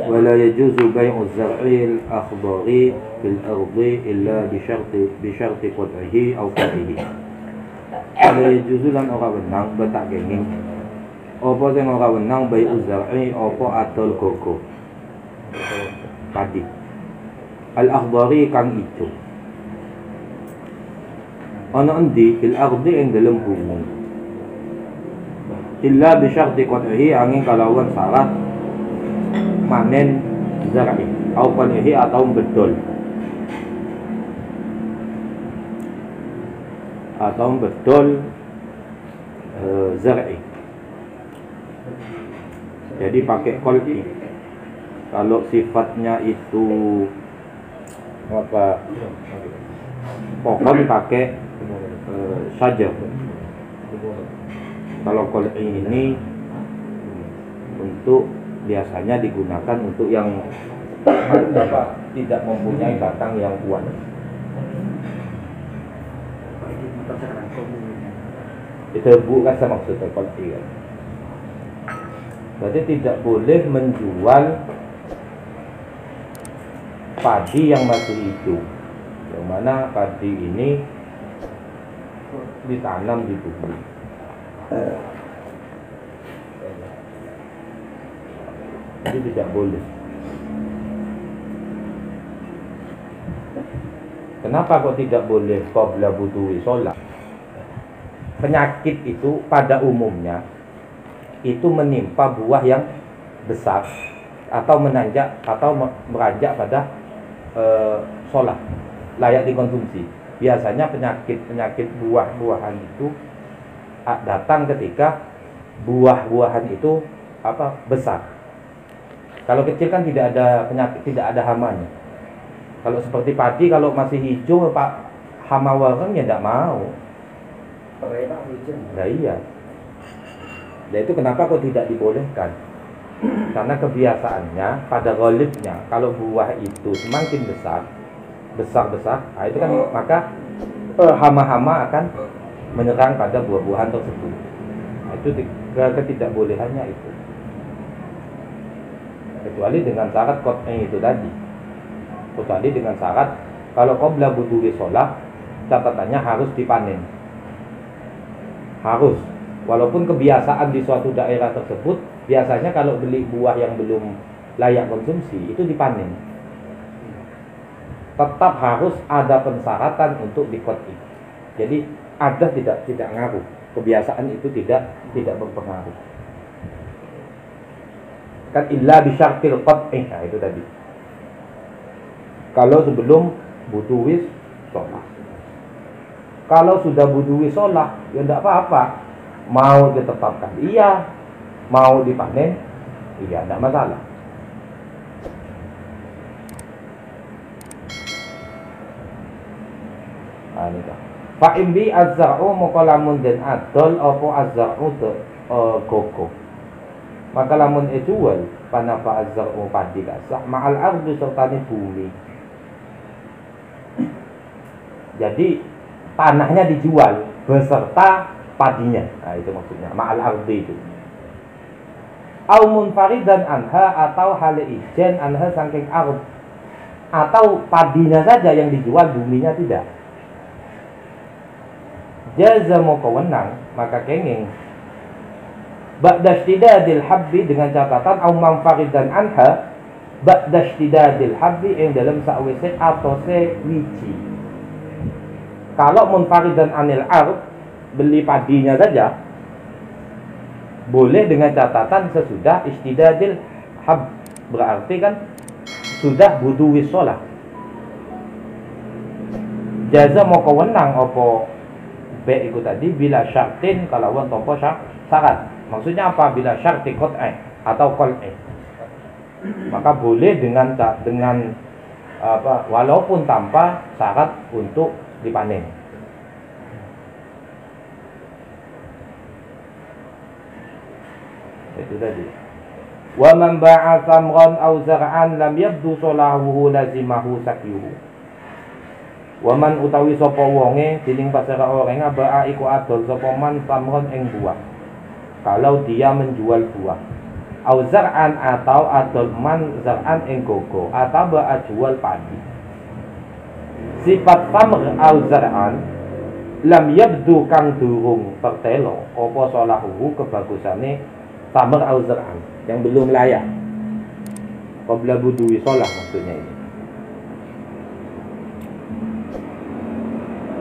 ولا يجوز بيع الزرع الأخضر في الأرض إلا بشرط قطعه أو قطعه. ولا يجوز lan ora wenang betak kenging apa sing ora wenang bai'u zar'i apa adol koko padi al-akhdari kang ijo ana endi fil ardi ing dalem bumi illa bi syarti qat'ihi angin kalawan syarat manen zar'i au qat'ihi atau bedol zar'i. Jadi pakai qat'i. Kalau sifatnya itu apa pohon pakai saja. Kalau qat'i ini untuk biasanya digunakan untuk yang tidak mempunyai batang yang kuat. Itu bukan maksudnya qat'i kan. Berarti tidak boleh menjual padi yang masih hijau, yang mana padi ini ditanam di bumi. Jadi tidak boleh. Kenapa kok tidak boleh? Qabla buduwi sholat. Penyakit itu pada umumnya itu menimpa buah yang besar atau menanjak atau meranjak pada sholat layak dikonsumsi. Biasanya penyakit buah-buahan itu datang ketika buah-buahan itu besar. Kalau kecil kan tidak ada penyakit, tidak ada hamanya. Kalau seperti padi, kalau masih hijau, hama wareng ya tidak mau. Nah iya. Nah itu kenapa kok tidak dibolehkan? Karena kebiasaannya pada ghalibnya kalau buah itu semakin besar, nah itu kan maka hama-hama akan menyerang pada buah-buahan tersebut. Nah, itu ketidakbolehannya itu. Kecuali dengan syarat qat'i itu tadi. Kecuali dengan syarat kalau qabla buduwi sholat catatannya harus dipanen. Harus. Walaupun kebiasaan di suatu daerah tersebut biasanya kalau beli buah yang belum layak konsumsi itu dipanen. Tetap harus ada pensyaratan untuk diqat'i. Jadi ada tidak ngaruh. Kebiasaan itu tidak berpengaruh. Kan illa bi syartil qat'i. Nah itu tadi. Kalau sebelum buduwi sholat. Kalau sudah buduwi sholat ya tidak apa-apa. Mau ditetapkan iya, mau dipanen iya, tidak masalah. Fa imbi az-zar'u muqalamun dan adol apa az-zar'u koko. Maka lamun jual panapa az-zar'u padi kasah ma'al ardu serta bumi. Jadi tanahnya dijual beserta padinya. Nah itu maksudnya ma'al ardi itu. Au munfaridan anha atau hal ijen anha saking ard. Atau padinya saja yang dijual, buminya tidak. Jaza mukawenang maka kenging ba'da ishtidadil habbi dengan catatan au munfaridan anha ba'da ishtidadil habbi yang dalam sa'wise atose wiji. Kalau munfaridan anil ard beli padinya saja boleh dengan catatan sesudah istidadil hab, berarti kan sudah buduwi sholat. Jaza mau kewenang opo be ikut tadi bila syartin kalawan topo syarat. Maksudnya apa? Bila syarti qat'i atau qal'i. Maka boleh dengan walaupun tanpa syarat untuk dipanen. Itu tadi. Wa man ba'a thamran aw zar'an lam yabdu salahuhu lazimahu sakyuhu. Wa man utawi sapa wonge dening pasara orang ba'a iku adol sapa man thamran ing buah. Kalau dia menjual buah. Aw zar'an atau adol man zar'an ing gogo atau ba'a jual padi. Sifat tamr aw zar'an lam yabdu kang durung pertelo apa salahuhu kebagusane tamr aw zar'an yang belum layak qabla budui sholah maksudnya ini.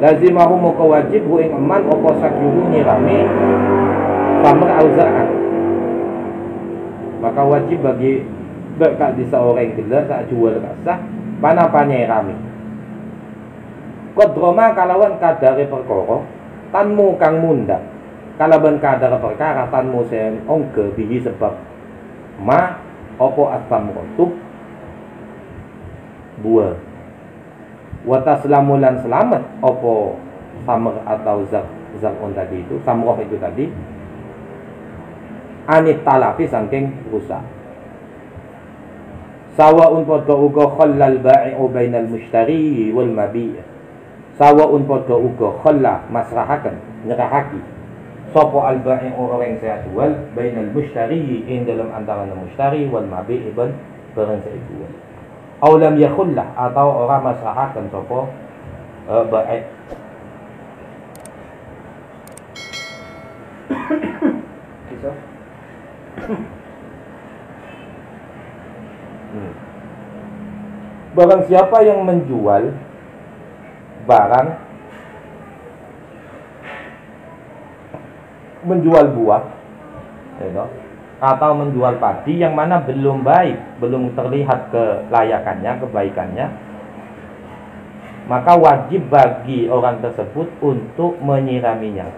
Lazimahu maka wajib hu ing eman apa sakyuhu nyirami tamr aw zar'an. Maka wajib bagi berkat di seorang gelar tak jual kasah panapa nyirami kodroma kalawan kadare perkara tanmu kang mundhak kalaban kadar perkara tanmu sen ongke bihi sebab ma opo asam rotup buah wataslamulan selamat opo samr atau zakon tadi itu samroh itu tadi anit talafi saking rusak sawaun podo uga khallal ba'i'u bainal mushtari wal mabi' sawaun podo uga khalla masrahaken nyerahaki sopo al-ba'i'u orang saya jual bainal mushtari in dalam antara mushtari wal mabi' ibn barang saya jual aw lam yakhullah atau orang maslahakan sopo ba'i' bisa barang siapa yang menjual barang menjual buah atau menjual padi yang mana belum baik, belum terlihat kelayakannya, kebaikannya, maka wajib bagi orang tersebut untuk menyiraminya.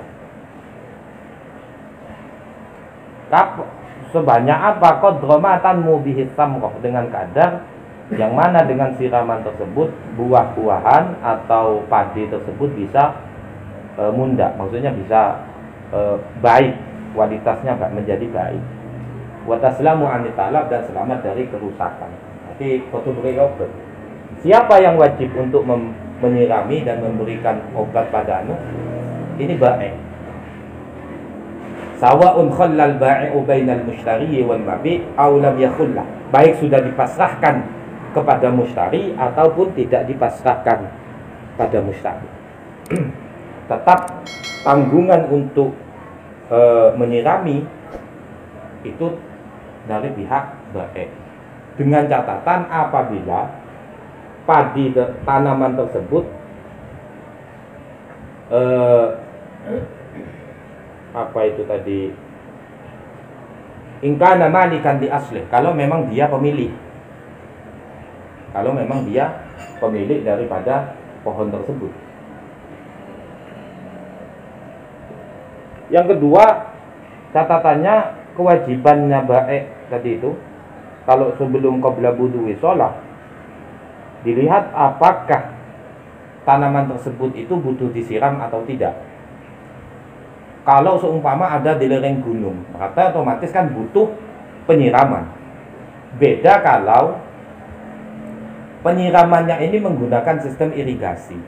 Sebanyak apa qadramatan mubihis samroh, dengan kadar yang mana dengan siraman tersebut buah-buahan atau padi tersebut bisa munda, maksudnya bisa baik, kualitasnya menjadi baik. Wa taslamu anit talab, dan selamat dari kerusakan. Nanti foto beri obat. Siapa yang wajib untuk menyirami dan memberikan obat pada anu? Ini ba'i'. Sawa'un khallal ba'i'u bainal mushtari wal mabi' aw lam yakhullah. Baik sudah dipasrahkan kepada mushtari ataupun tidak dipasrahkan pada mushtari. Tetap tanggungan untuk menyirami itu dari pihak ba'i', dengan catatan apabila padi tanaman tersebut apa itu tadi ingkana malikan di asli, kalau memang dia pemilik, daripada pohon tersebut. Yang kedua, catatannya kewajibannya ba'i' tadi itu, kalau sebelum qabla budui sholah, dilihat apakah tanaman tersebut itu butuh disiram atau tidak. Kalau seumpama ada di lereng gunung, maka otomatis kan butuh penyiraman. Beda kalau penyiramannya ini menggunakan sistem irigasi,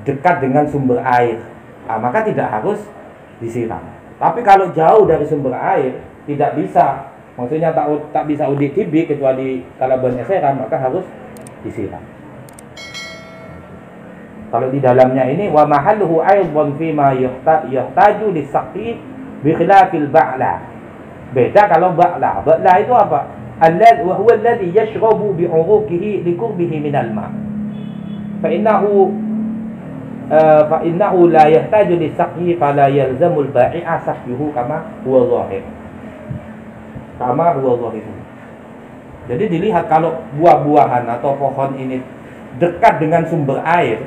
dekat dengan sumber air, maka tidak harus disiram. Tapi kalau jauh dari sumber air, tidak bisa, maksudnya tak bisa audit tibi kecuali kalabannya seram, maka harus disiram. Kalau di dalamnya ini wa mahalluhu aidan fi ma yahtaju lisaqi bi khilafil ba'la. Beda kalau ba'la. Ba'la itu apa? Alladhi wa huwa alladhi yashrabu bi 'uruqihi li qurbihi min al-ma'. Fa innahu la yahtaju lisaqi fala yalzamu al-ba'i'a saqyuhu kama huwa zahir. Jadi dilihat kalau buah-buahan atau pohon ini dekat dengan sumber air,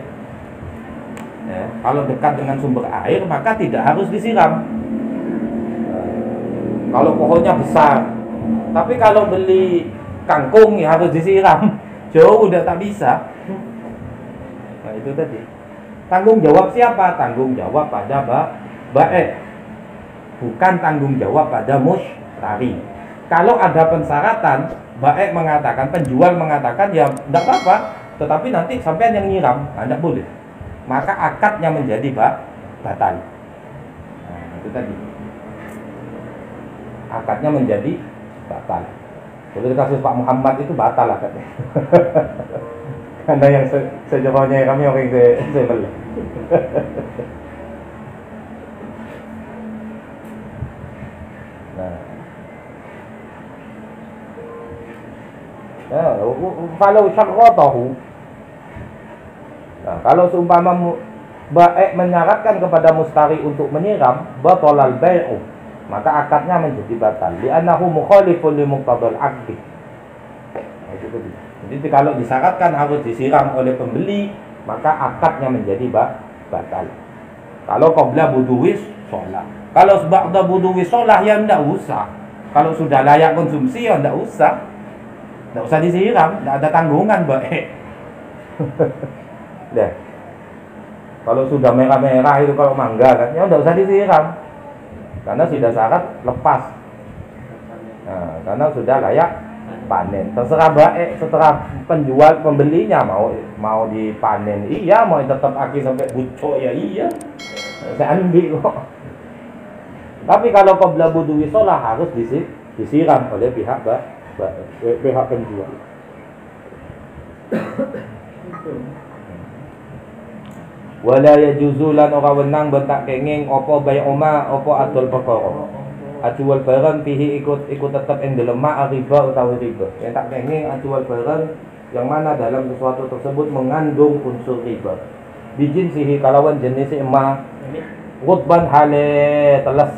kalau dekat dengan sumber air maka tidak harus disiram. Kalau pohonnya besar, tapi kalau beli kangkung ya harus disiram. Jauh udah tak bisa. Nah itu tadi. Tanggung jawab siapa? Tanggung jawab pada ba'i', bukan tanggung jawab pada mushtari. Kalau ada pensyaratan, baik mengatakan, penjual mengatakan ya tidak apa-apa, tetapi nanti sampean yang nyiram, tidak boleh. Maka akadnya menjadi batal. Nah, itu tadi. Akadnya menjadi batal. Jadi kasus Pak Muhammad itu batal akadnya. Karena yang sejauhnya kami orang saya beli. Nah, kalau syarratahu, nah, kalau seumpama baik menyaratkan kepada mustari untuk menyiram, batalal bai'u, maka akadnya menjadi batal. Li'annahu mukhalifun li muqtadal 'aqd. Jadi kalau disyaratkan harus disiram oleh pembeli, maka akadnya menjadi batal. Kalau qabla buduwis sholah, kalau ba'da buduwis sholah ya tidak usah. Kalau sudah layak konsumsi ya tidak usah. Tidak usah disiram, tidak ada tanggungan baik. Deh. Kalau sudah merah-merah itu kalau mangga kan, ya tidak usah disiram. Karena sudah syarat lepas. Nah, karena sudah layak panen. Terserah baik, setelah penjual pembelinya mau dipanen, iya, mau tetap aki sampai bucok ya iya. Saya ambil kok. Tapi kalau qabla budwi sholah harus disiram oleh pihak penjual. Wala yajuzu lan ora wenang bentak kenging apa bai'uma apa adol perkara. Ajual barang pihi ikut tetap ing dalem riba utawi riba. Yen tak kenging ajual barang yang mana dalam sesuatu tersebut mengandung unsur riba. Bijin sihi kalawan jenis emas rutban hale teles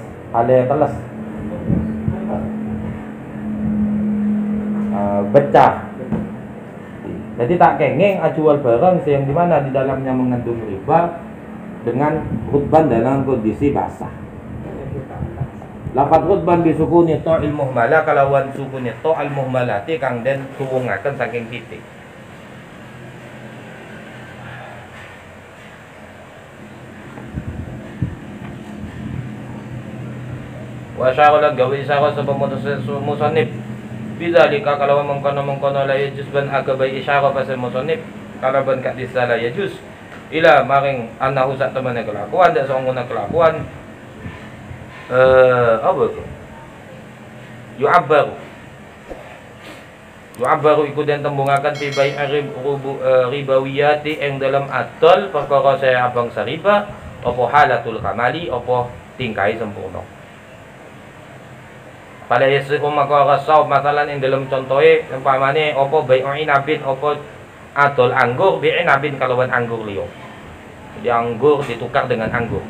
pecah. Jadi tak kenging ajual barang yang dimana di dalamnya mengandung riba dengan rutban dalam kondisi basah. Lafaz rutban bisukuni ta'il muhmala kalawan sukuni ta'al muhmalati kang den tuwungaken saking titik. Wa syaghalan gawe isyarat sapa musannif bidzalika kalawan mengkono la yajuz ban agabai isyarat pasal musannif kalaban kat disala yajuz ila maring annahu sak temene kelakuan dak sanguna kelakuan apa tu yu'abbaru iku den tembungaken fi bai'i ribawiyati ing dalam adol perkara saya abang sariba apa halatul kamali apa tingkai sempurna. Pada yasihu maka rasau masalan ing dalam contohe umpamane apa bai'u inabin apa adol anggur bi'inabin kalawan anggur liya. Jadi anggur ditukar dengan anggur.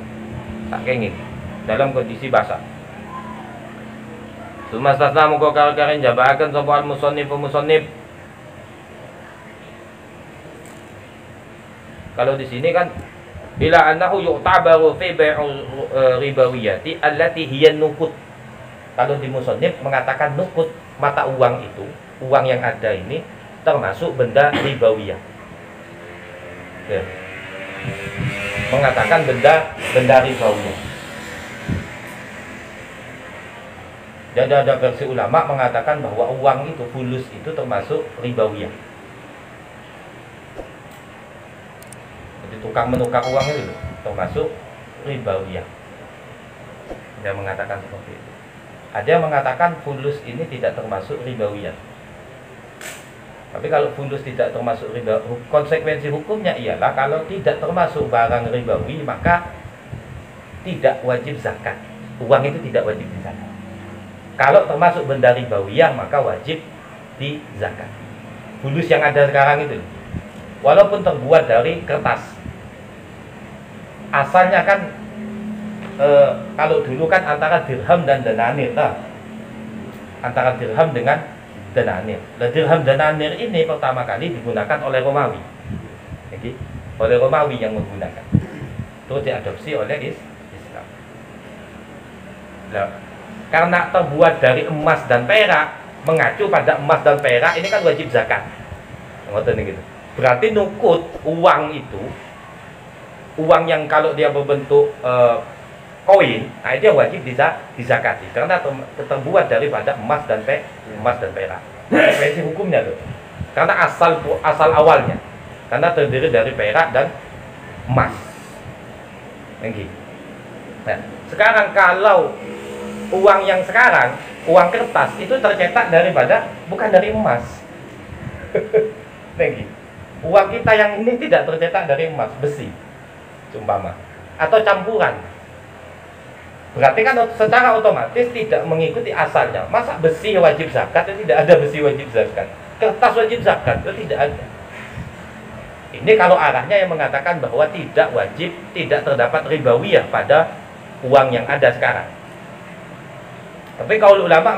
Tak kenging dalam kondisi basah. Sumastasna muka karen jabakan sapa al-musannif. Kalau di sini kan bila annahu yu'tabaru fi bai'u ribawiyati allati hiya nuqud. Kalau di musannif mengatakan nuqud mata uang itu, uang yang ada ini termasuk benda ribawiyah. Ya. Mengatakan benda ribawiyah. Dan ada versi ulama mengatakan bahwa uang itu fulus itu termasuk ribawiyah. Jadi tukang menukar uang itu termasuk ribawiyah. Dia mengatakan seperti itu. Ada yang mengatakan fulus ini tidak termasuk ribawiyah. Tapi kalau fulus tidak termasuk riba, konsekuensi hukumnya ialah kalau tidak termasuk barang ribawi maka tidak wajib zakat. Uang itu tidak wajib dizakat. Kalau termasuk benda ribawiyah maka wajib dizakat. Fulus yang ada sekarang itu, walaupun terbuat dari kertas, asalnya kan kalau dulu kan antara dirham dan denanir, antara dirham dengan denanir. Nah, dirham denanir ini pertama kali digunakan oleh Romawi, jadi oleh Romawi yang menggunakan, terus diadopsi oleh Islam. Nah, karena terbuat dari emas dan perak, mengacu pada emas dan perak ini kan wajib zakat. Gitu. Berarti nuqud uang itu, uang yang kalau dia berbentuk koin, nah itu yang wajib dizakati karena terbuat daripada emas dan perak. Prinsip hukumnya tuh. Karena asal awalnya, karena terdiri dari perak dan emas. Gitu. Nah, sekarang kalau uang yang sekarang, uang kertas itu tercetak bukan dari emas. Gitu. Uang kita yang ini tidak tercetak dari emas, besi, umpama, atau campuran. Berarti kan secara otomatis tidak mengikuti asalnya. Masa besi wajib zakat? Itu tidak ada besi wajib zakat. Kertas wajib zakat? Itu tidak ada. Ini kalau arahnya yang mengatakan bahwa tidak wajib, tidak terdapat ribawiyah pada uang yang ada sekarang. Tapi kalau ulama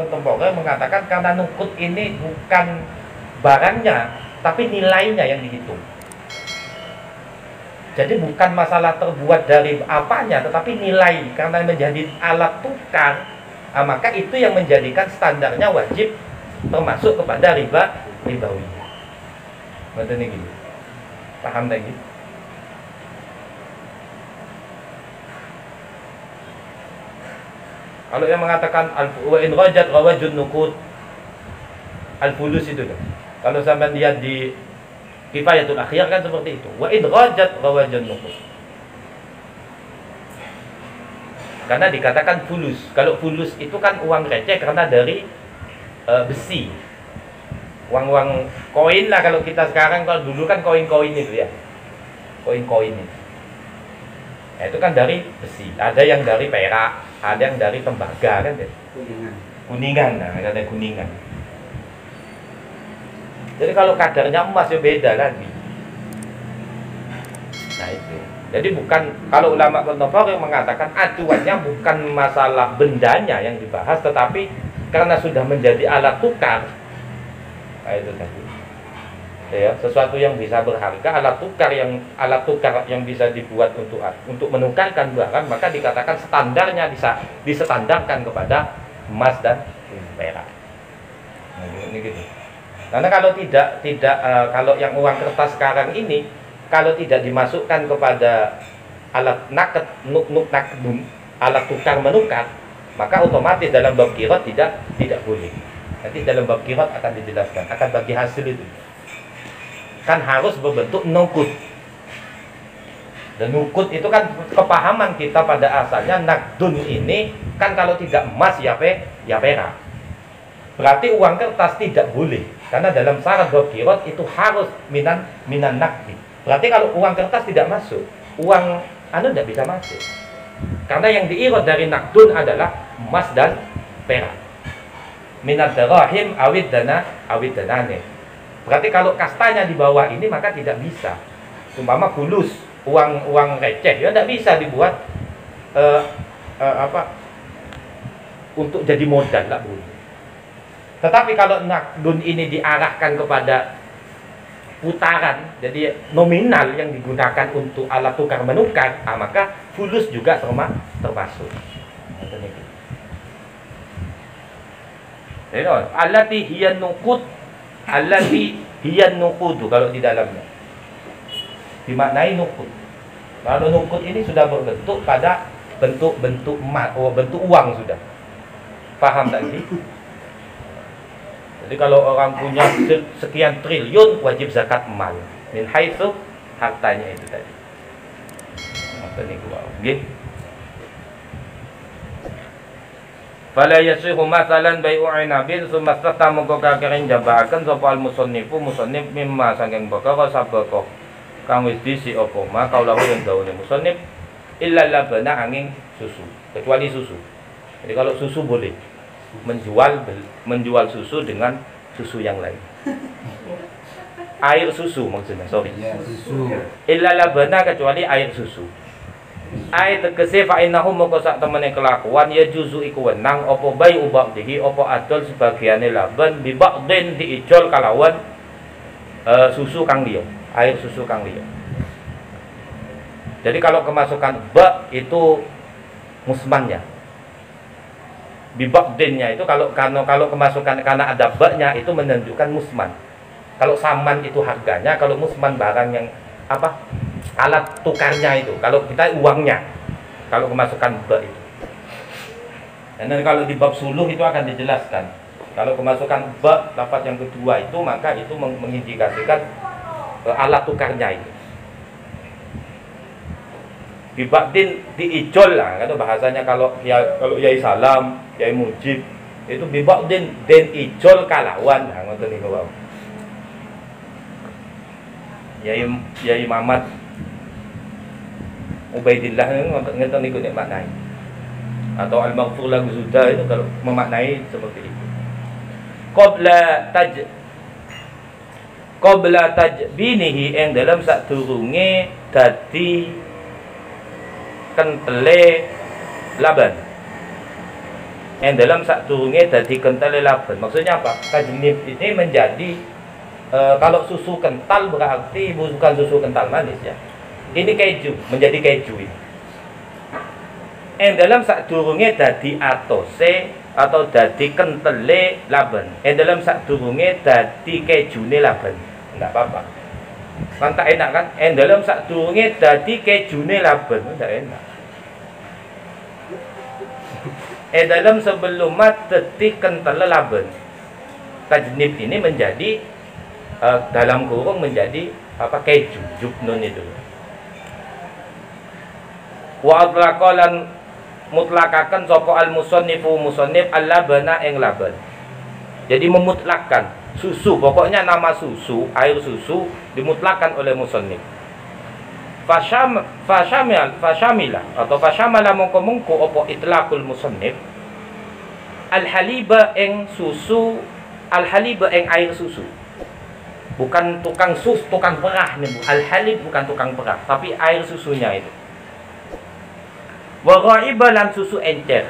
kontemporer mengatakan karena nukut ini bukan barangnya, tapi nilainya yang dihitung. Jadi bukan masalah terbuat dari apanya, tetapi nilai, karena menjadi alat tukar, maka itu yang menjadikan standarnya wajib termasuk kepada ribawi. Betul nih gitu. Paham lagi? Kalau yang mengatakan wa in rajat rawajun nuqud al-fulus itu kan. Kalau sampai lihat di Kifayatul Akhyar kan seperti itu. Wa in rajat rawajun nuqud. Karena dikatakan fulus. Kalau fulus itu kan uang receh karena dari besi. Uang-uang koin lah kalau kita sekarang, kalau dulu kan koin-koin itu ya. Koin-koin itu. Nah, itu kan dari besi. Ada yang dari perak, ada yang dari tembaga kan. Kuningan. Nah, ada kuningan. Jadi kalau kadarnya emas ya beda lagi. Nah itu. Jadi bukan, kalau ulama kontemporer mengatakan acuannya bukan masalah bendanya yang dibahas, tetapi karena sudah menjadi alat tukar. Nah itu tadi. Ya, sesuatu yang bisa berharga, alat tukar yang bisa dibuat untuk menukarkan barang, maka dikatakan standarnya disetandarkan kepada emas dan perak. Nah, ini gitu. Karena kalau kalau yang uang kertas sekarang ini kalau tidak dimasukkan kepada alat naked nakdun, alat tukar menukar, maka otomatis dalam bab qirot tidak boleh. Nanti dalam bab qirot akan dijelaskan, akan bagi hasil itu. Kan harus berbentuk nukut. Dan nukut itu kan kepahaman kita pada asalnya nakdun ini kan kalau tidak emas ya perak. Berarti uang kertas tidak boleh. Karena dalam syarat bab qirot itu harus minan nakdi. Berarti kalau uang kertas tidak masuk, uang tidak bisa masuk. Karena yang diirot dari nakdun adalah emas dan perak. Minad darahim awid danane. Berarti kalau kastanya di bawah ini maka tidak bisa. Umpama fulus, uang receh, ya tidak bisa dibuat untuk jadi modal, tidak boleh. Tetapi kalau nakdun ini diarahkan kepada putaran, jadi nominal yang digunakan untuk alat tukar menukar, maka fulus juga termasuk. Allati hiya nuqud, allati hiya nuqud kalau di dalamnya dimaknai nuqud. Kalau nuqud ini sudah berbentuk pada bentuk uang sudah. Paham tak sih? Jadi kalau orang punya sekian triliun wajib zakat mal min haitsu hartanya itu tadi. Maka niku nggih. Fala yasihu masalan bai'u inabin summa tatamu kakarin jabakan sapa al musannif mimma saking bakara sabaka kang wis disi apa ma kaulahu yang dawane musannif illa labana angin susu, kecuali susu. Jadi kalau susu boleh menjual susu dengan susu yang lain. Air susu maksudnya, sorry. Susu. Illa labana kecuali air susu. Ai tegese fa innahu moko sak temene kelakuan ya juzu iku wenang apa bai ubadihi apa adol sebagiane laban bi ba'din diijol kalawan susu kang liya, air susu kang liya. Jadi kalau kemasukan ba itu musmannya. Bibakdinnya itu kalau kemasukan karena ada baknya itu menunjukkan musman. Kalau saman itu harganya, kalau musman barang yang alat tukarnya itu. Kalau kita uangnya. kalau kemasukan ba itu. Dan kalau di bab suluh itu akan dijelaskan. Kalau kemasukan ba lafaz yang kedua itu, maka itu mengindikasikan alat tukarnya itu. Bibadin diijol lah, kan bahasanya kalau Yai Salam, Yai Mujib itu bibadin den ijol kalawan, nah ngoten niku wae. Yai Mamat Ubaidillah ngoten niku nek maknai. Atau al-maghfur lahu zuda itu kalau memaknai seperti itu. Qabla tajbinihi yang dalam sadurunge dadi kentele laban. Yang dalam sadurunge dadi kentele laban. Maksudnya apa? Tajnib ini menjadi kalau susu kental berarti bukan susu kental manis ya. Ini keju, menjadi keju ini. Yang dalam sadurunge dadi atose atau dadi kentele laban. Yang dalam sadurunge dadi kejune laban. Enggak apa-apa. Kan tak enak kan? Yang dalam sadurunge dadi kejune laban, enggak enak. Dalam sebelum dadi kentele laban. Tajnib ini menjadi dalam kurung menjadi apa keju, jubnun itu. Wa atlaqalan mutlakakan sapa al-musannifu musannif al-labana ing laban. Jadi memutlakkan susu, pokoknya nama susu, air susu dimutlakkan oleh musannif. Fashamila atau fashamala mongko apa itlaqul musannif al-haliba ing susu, al-haliba ing air susu. Bukan tukang tukang perah nih, Bu. Al-halib bukan tukang perah, tapi air susunya itu. Wa ghaiba lan susu encer.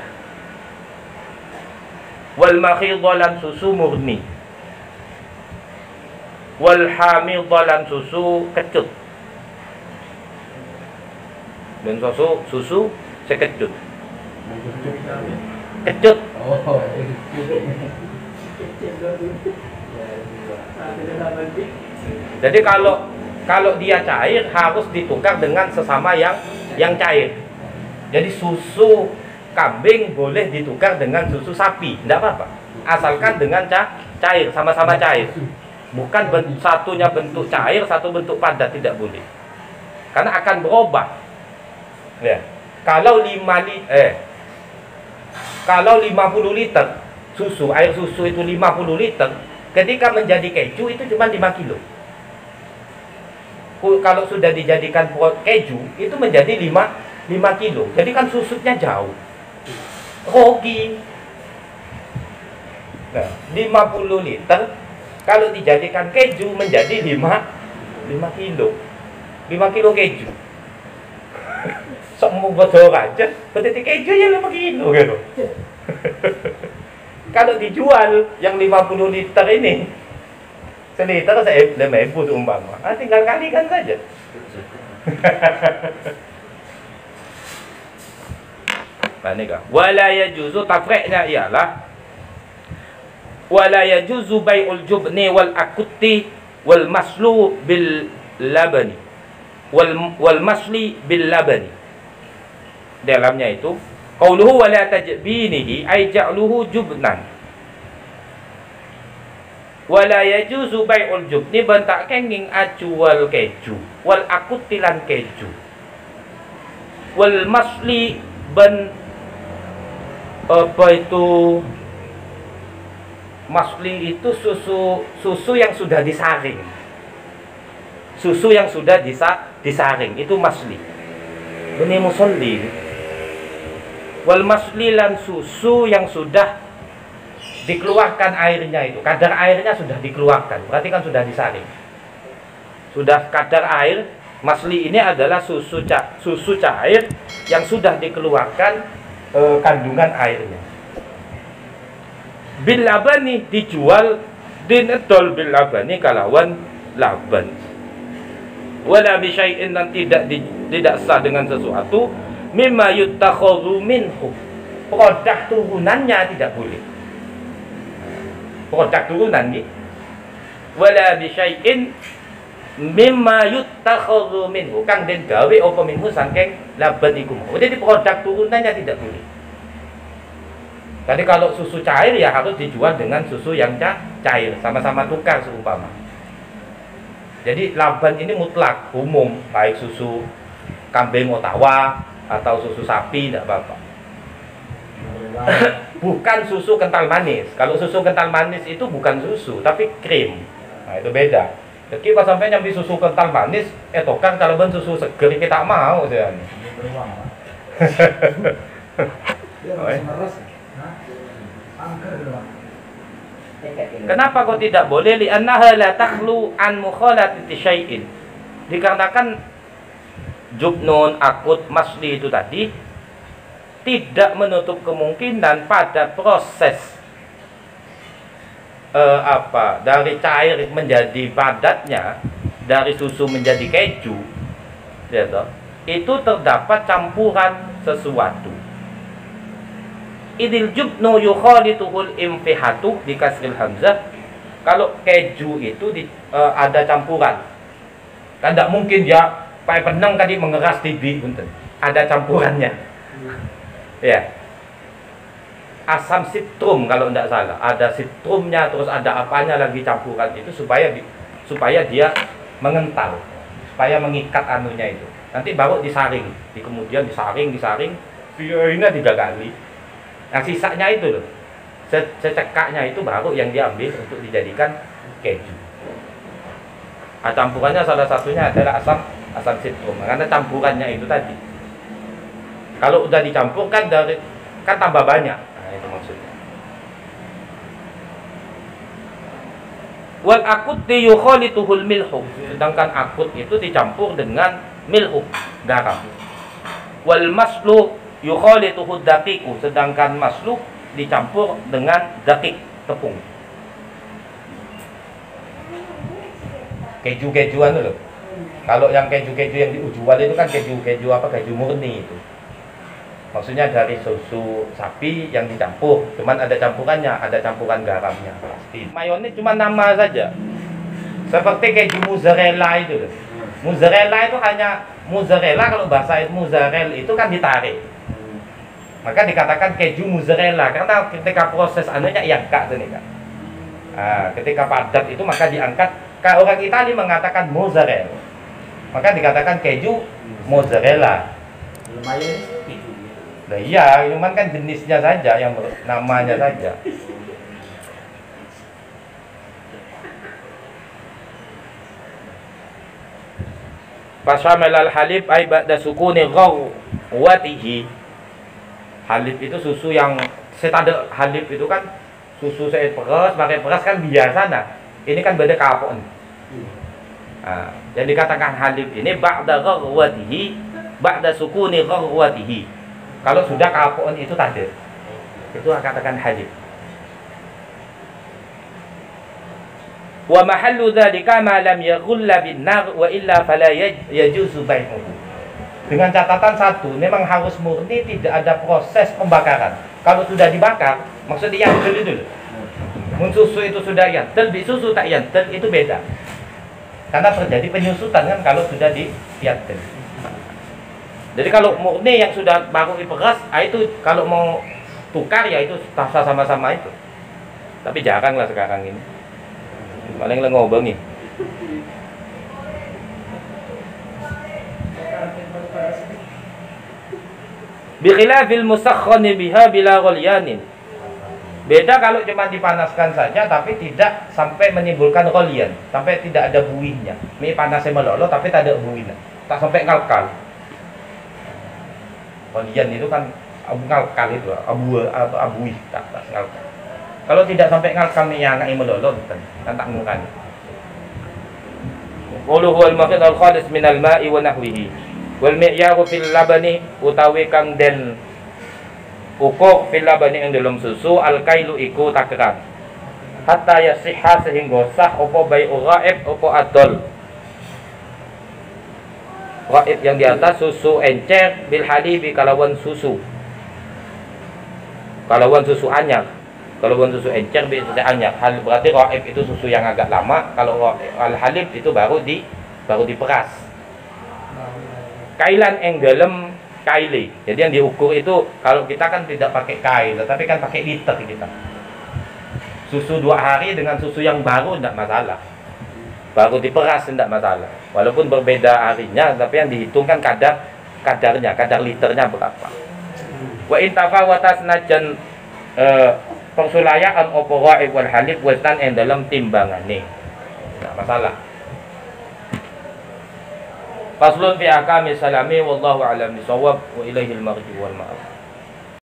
Wal makhidha lan susu murni. Wal hamidha lan susu kecut. Dan susu sekecut. Kecut. Oh. Jadi kalau dia cair harus ditukar dengan sesama yang cair. Jadi susu kambing boleh ditukar dengan susu sapi, tidak apa-apa. Asalkan dengan cair, sama-sama cair. Bukan satunya bentuk cair, satu bentuk padat, tidak boleh. Karena akan berubah. Ya. Kalau 50 liter susu, air susu itu 50 liter, ketika menjadi keju itu cuma 5 kilo. Kalau sudah dijadikan keju itu menjadi 5 kilo. Jadi kan susutnya jauh. Rugi. Nah, 50 liter kalau dijadikan keju menjadi 5 kilo. 5 kilo keju. Sok mau bocor aja, berarti keju ya 5 kilo gitu. Kalau dijual yang 50 liter ini, seliter saya 5.000 umpama. Tinggal kalikan saja. Manikah? Wala yajuzu, tafriqnya ialah wala yajuzu bai'ul jubni wal akutti wal maslu bil labani wal masli bil labani. Dalamnya itu qauluhu wala tajbinihi ay ja'luhu jubnan. Wala yajuzu bai'ul jubni bentak kenging ajual keju wal akutilan keju wal masli ben apa itu masli itu susu yang sudah disaring. Susu yang sudah disaring itu masli. Ini musolli. Wal masli lan susu yang sudah dikeluarkan airnya itu, kadar airnya sudah dikeluarkan, berarti kan sudah disaring. Sudah kadar air, masli ini adalah susu cair yang sudah dikeluarkan kandungan airnya. Bil labani dijual dinedol bil labani kalawan laban. Wala bi syai'in dan tidak sah dengan sesuatu mimma yuttakhadhu minhu. Produk turunannya tidak boleh. Produk turunan ni wala bi syai'in mimma yuttakhadhu minhu kang den gawe apa minhu saking laban iku mau. Jadi produk turunannya tidak boleh. Tadi kalau susu cair ya harus dijual dengan susu yang cair, sama-sama tukar seumpama. Jadi laban ini mutlak, umum, baik susu kambing Ottawa atau susu sapi tidak apa-apa. Bukan susu kental manis. Kalau susu kental manis itu bukan susu, tapi krim. Nah, itu beda. Jadi pas sampai nyambi susu kental manis, tokan kalau ben susu seger kita mau sih. Kenapa kok tidak boleh? Li'annaha la takhlu an mukhalatati syai'in. Dikarenakan jubnun, akut, masli itu tadi tidak menutup kemungkinan pada proses dari cair menjadi padatnya, dari susu menjadi keju, ya toh, itu terdapat campuran sesuatu. Idil jubnu yukhalituhul imfihatu di kasril hamzah. Kalau keju itu ada campuran, kan tidak mungkin ya pakai penang tadi mengeras tibi, ada campurannya, ya. Asam sitrum kalau tidak salah, ada sitrumnya, terus ada apanya lagi campuran itu supaya dia mengental, supaya mengikat anunya itu. Nanti baru disaring, kemudian disaring, ini 3 kali. Yang sisanya itu loh, secekaknya itu baru yang diambil untuk dijadikan keju. Campurannya salah satunya adalah asam sitrum, karena campurannya itu tadi. Kalau udah dicampurkan kan tambah banyak. Itu maksudnya. Wal akut yukhalituhul milhu, sedangkan akut itu dicampur dengan milhu, garam. Wal maslu yukhalituhud daqiqu, sedangkan maslu dicampur dengan daqiq, tepung. Keju-kejuan loh. Kalau yang keju-keju yang dijual itu kan keju murni itu. Maksudnya dari susu sapi yang dicampur, cuman ada campurannya, ada campuran garamnya pasti. Mayones cuma nama saja. Seperti keju mozzarella itu. Mozzarella itu hanya mozzarella, kalau bahasa mozzarella itu kan ditarik. Maka dikatakan keju mozzarella karena ketika proses anunya iangkat ini kan. Ketika padat itu maka diangkat. Kalau orang Italia mengatakan mozzarella, maka dikatakan keju mozzarella. Mayones keju. Nah iya, cuman kan jenisnya saja, yang namanya saja. Fashamal al-halib ay ba'da sukuni ghawatihi. Halib itu susu yang ada halib itu kan susu saya peras, pakai peras kan biasa nah. Ini kan beda kapon. Yang dikatakan halib ini ba'da ghawatihi, ba'da sukuni ghawatihi. Kalau sudah kapon itu tadi, itu katakan halib. Wa mahallu dzalika ma lam yaghulla bin nar wa illa fala yajuzu bai'uhu. Dengan catatan satu, memang harus murni, tidak ada proses pembakaran. Kalau sudah dibakar, maksudnya yantel itu. Mun susu itu sudah yantel, di susu tak yantel itu beda. Karena terjadi penyusutan kan kalau sudah di yantel. Jadi kalau murni yang sudah baru diperas, itu kalau mau tukar ya itu sama-sama itu. Tapi jarang lah sekarang ini. Paling ngobong nih. Bikhilafil musakhkhani biha bila ghalyanin. Beda kalau cuma dipanaskan saja tapi tidak sampai menimbulkan ghalyan, sampai tidak ada buihnya. Mie panasnya melolo tapi tak ada buihnya. Tak sampai kalkal. Ghalyan itu kan ngalkal itu, abuih tak ngalkal. Kalau tidak sampai ngalkal mie yang melolo kan tak ngurani. Qulu huwal maqid al-khalis min al-ma'i wa nahwihi. Wal mi'yaru fil labani utawi kang den ukur fil labani ing dalam susu al-kailu iku takaran. Hatta yasihha sehingga sah apa bai'u ghaib apa adol. Ghaib yang di atas susu encer bil halibi kalawan susu. Kalawan susu anyar. Kalawan susu encer bil susu anyar. Hal berarti ghaib itu susu yang agak lama, kalau al halib itu baru baru diperas. Kailan yang dalam kaili. Jadi yang diukur itu kalau kita kan tidak pakai kail, tetapi kan pakai liter kita. Susu 2 hari dengan susu yang baru tidak masalah. Baru diperas tidak masalah. Walaupun berbeda harinya, tapi yang dihitungkan kadarnya, kadar liternya berapa. Wa in tafawata senajan persulayaan opo ghaib wal halib waznan yang dalam timbangane. Tidak masalah. Faslun fi ahkami salami wallahu a'lam bisawab wa ilaihil marji wal ma'ab.